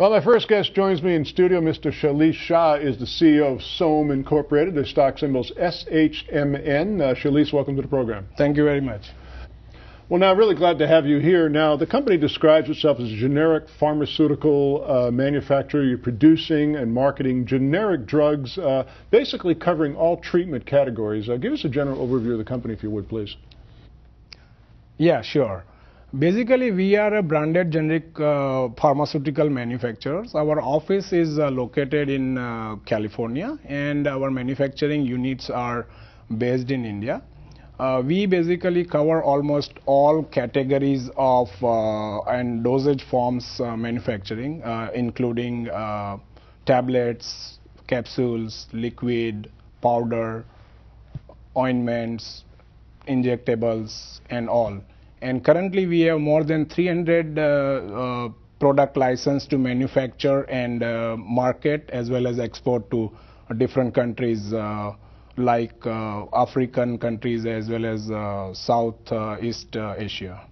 Well, my first guest joins me in studio. Mr. Shailesh Shah is the CEO of SOHM Incorporated. Their stock symbol is SHMN. Shailesh, welcome to the program. Thank you very much. Well, now, really glad to have you here. Now, the company describes itself as a generic pharmaceutical manufacturer. You're producing and marketing generic drugs, basically covering all treatment categories. Give us a general overview of the company, if you would, please. Yeah, sure. Basically, we are a branded generic pharmaceutical manufacturers. Our office is located in California, and our manufacturing units are based in India. We basically cover almost all categories of and dosage forms manufacturing, including tablets, capsules, liquid, powder, ointments, injectables, and all. And currently we have more than 300 product license to manufacture and market, as well as export to different countries like African countries as well as Southeast Asia.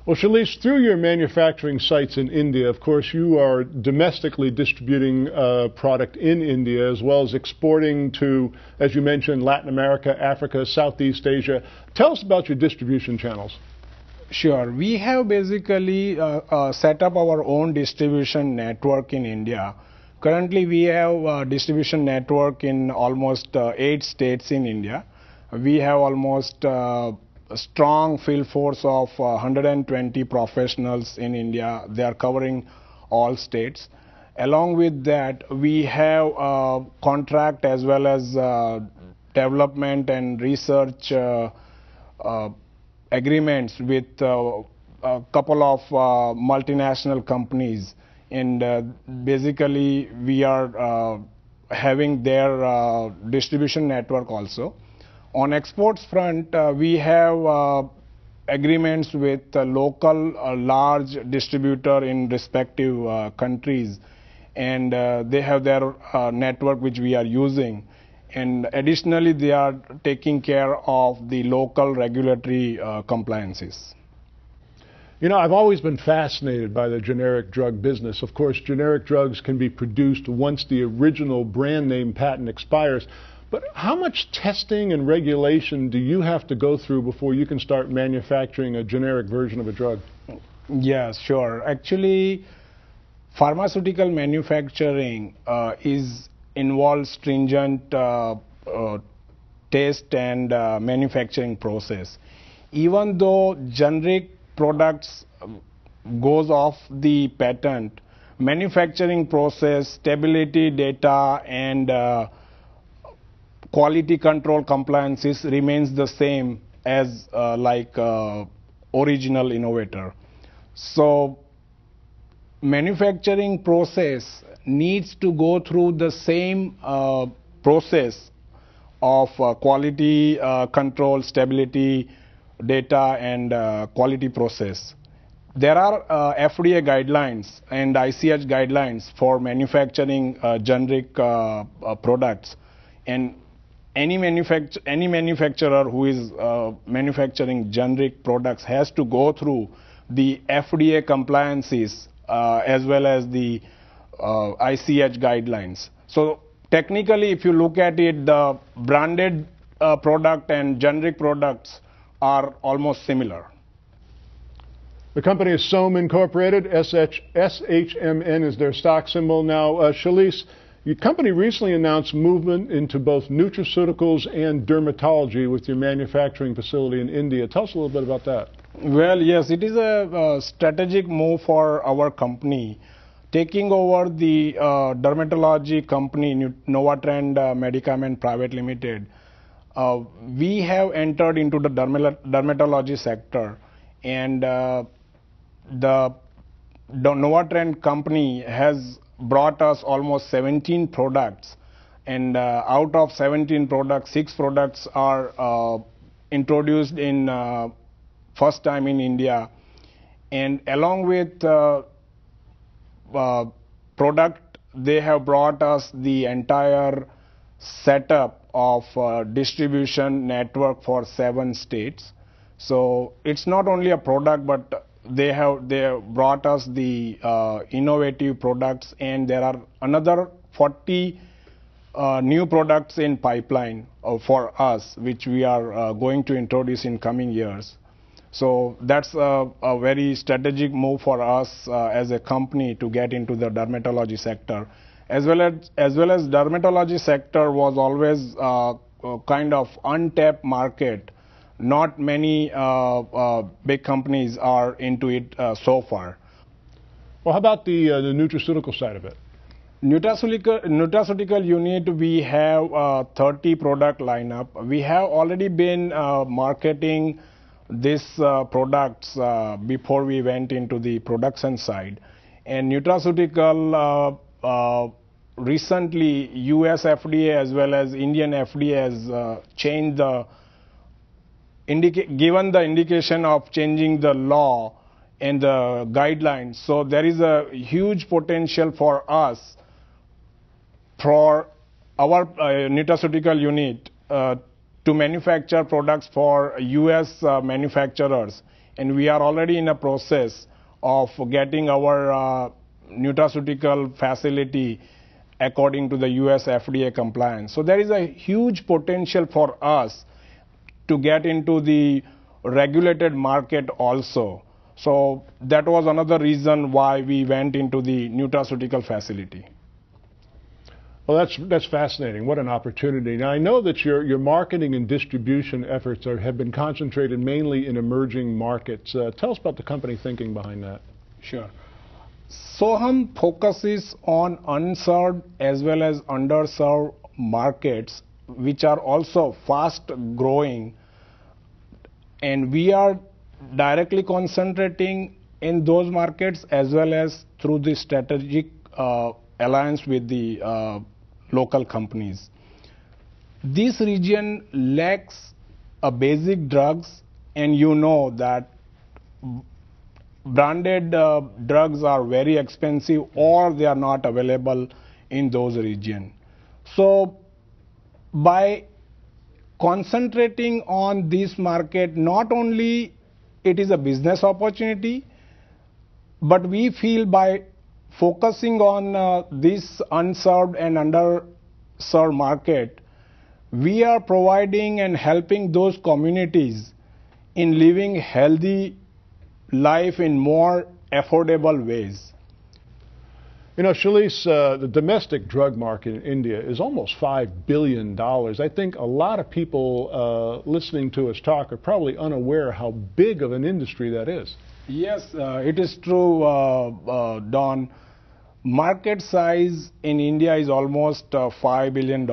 Well, Shailesh, through your manufacturing sites in India, of course, you are domestically distributing product in India, as well as exporting to, as you mentioned, Latin America, Africa, Southeast Asia. Tell us about your distribution channels. Sure. We have basically set up our own distribution network in India. Currently, we have a distribution network in almost 8 states in India. We have almost a strong field force of 120 professionals in India. They are covering all states. Along with that, we have contract as well as development and research agreements with a couple of multinational companies, and basically we are having their distribution network also. On exports front, we have agreements with local large distributor in respective countries, and they have their network which we are using. And additionally, they are taking care of the local regulatory compliances. You know, I've always been fascinated by the generic drug business. Of course, generic drugs can be produced once the original brand name patent expires. But how much testing and regulation do you have to go through before you can start manufacturing a generic version of a drug? Yeah, sure. Actually, pharmaceutical manufacturing involves stringent test and manufacturing process. Even though generic products goes off the patent, manufacturing process, stability data, and quality control compliances remains the same as original innovator. So manufacturing process needs to go through the same process of quality control, stability data, and quality process. There are FDA guidelines and ICH guidelines for manufacturing generic products, and any manufacturer who is manufacturing generic products has to go through the FDA compliances as well as the ICH guidelines. So technically, if you look at it, the branded product and generic products are almost similar. The company is SOHM Incorporated. SHMN is their stock symbol. Now, Shailesh, your company recently announced movement into both nutraceuticals and dermatology with your manufacturing facility in India. Tell us a little bit about that. Well, yes, it is a strategic move for our company. Taking over the dermatology company, Novatrend Medicament Private Limited, we have entered into the dermatology sector, and the Novatrend company has brought us almost 17 products, and out of 17 products, 6 products are introduced in first time in India, and along with product, they have brought us the entire setup of distribution network for 7 states. So it's not only a product, but they brought us the innovative products, and there are another 40 new products in pipeline for us, which we are going to introduce in coming years. So that's a very strategic move for us as a company to get into the dermatology sector. As well as dermatology sector was always kind of untapped market. Not many big companies are into it so far. Well, how about the nutraceutical side of it? Nutraceutical unit, we have 30 product lineup. We have already been marketing these products before we went into the production side. And nutraceutical, recently US FDA as well as Indian FDA has changed the given the indication of changing the law and the guidelines. So there is a huge potential for us, for our nutraceutical unit, to manufacture products for US manufacturers. And we are already in a process of getting our nutraceutical facility according to the US FDA compliance. So there is a huge potential for us to get into the regulated market also. So that was another reason why we went into the nutraceutical facility. Well, that's fascinating. What an opportunity. Now, I know that your marketing and distribution efforts have been concentrated mainly in emerging markets. Tell us about the company thinking behind that. Sure. SOHM focuses on unserved as well as underserved markets, which are also fast growing, and we are directly concentrating in those markets as well as through the strategic alliance with the local companies. This region lacks basic drugs, and you know that branded drugs are very expensive or they are not available in those regions. So by concentrating on this market, not only it is a business opportunity, but we feel by focusing on this unserved and underserved market, we are providing and helping those communities in living healthy life in more affordable ways. You know, Shailesh, the domestic drug market in India is almost $5 billion. I think a lot of people listening to us talk are probably unaware how big of an industry that is. Yes, it is true, Don. Market size in India is almost $5 billion,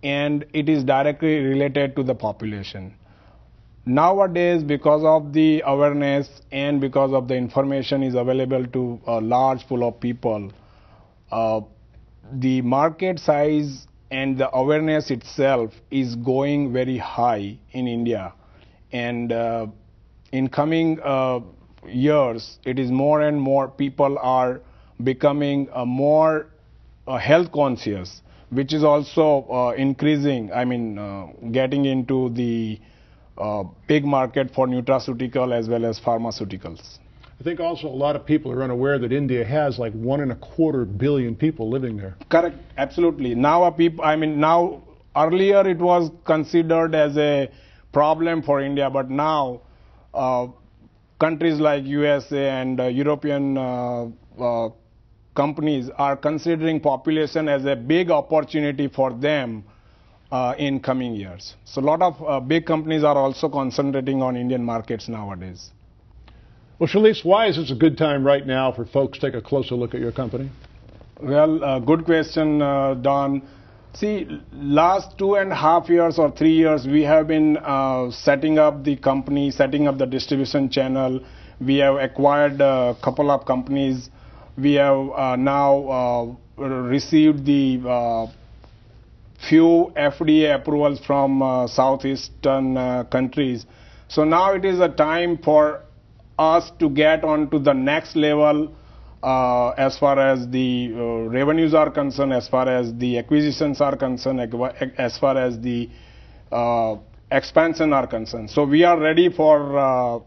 and it is directly related to the population. Nowadays, because of the awareness and because of the information is available to a large pool of people, the market size and the awareness itself is going very high in India. And in coming years, it is more and more people are becoming more health conscious, which is also increasing, getting into the big market for nutraceutical as well as pharmaceuticals. I think also a lot of people are unaware that India has like 1.25 billion people living there. Correct, absolutely. Now now earlier it was considered as a problem for India, but now countries like USA and European companies are considering population as a big opportunity for them in coming years. So a lot of big companies are also concentrating on Indian markets nowadays. Well, Shailesh, why is this a good time right now for folks to take a closer look at your company? Well, good question, Don. See, last 2.5 years or 3 years, we have been setting up the company, setting up the distribution channel. We have acquired a couple of companies. We have now received the few FDA approvals from southeastern countries. So now it is a time for us to get on to the next level as far as the revenues are concerned, as far as the acquisitions are concerned, as far as the expansion are concerned. So we are ready for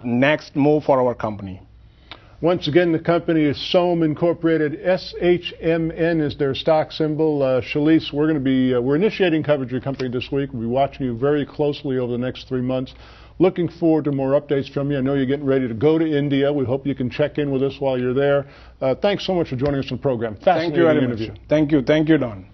next move for our company. Once again, the company is SOHM Incorporated. SHMN is their stock symbol. Shalise, we're initiating coverage of your company this week. We'll be watching you very closely over the next 3 months. Looking forward to more updates from you. I know you're getting ready to go to India. We hope you can check in with us while you're there. Thanks so much for joining us on the program. Fascinating interview. Thank you. Thank you, Don.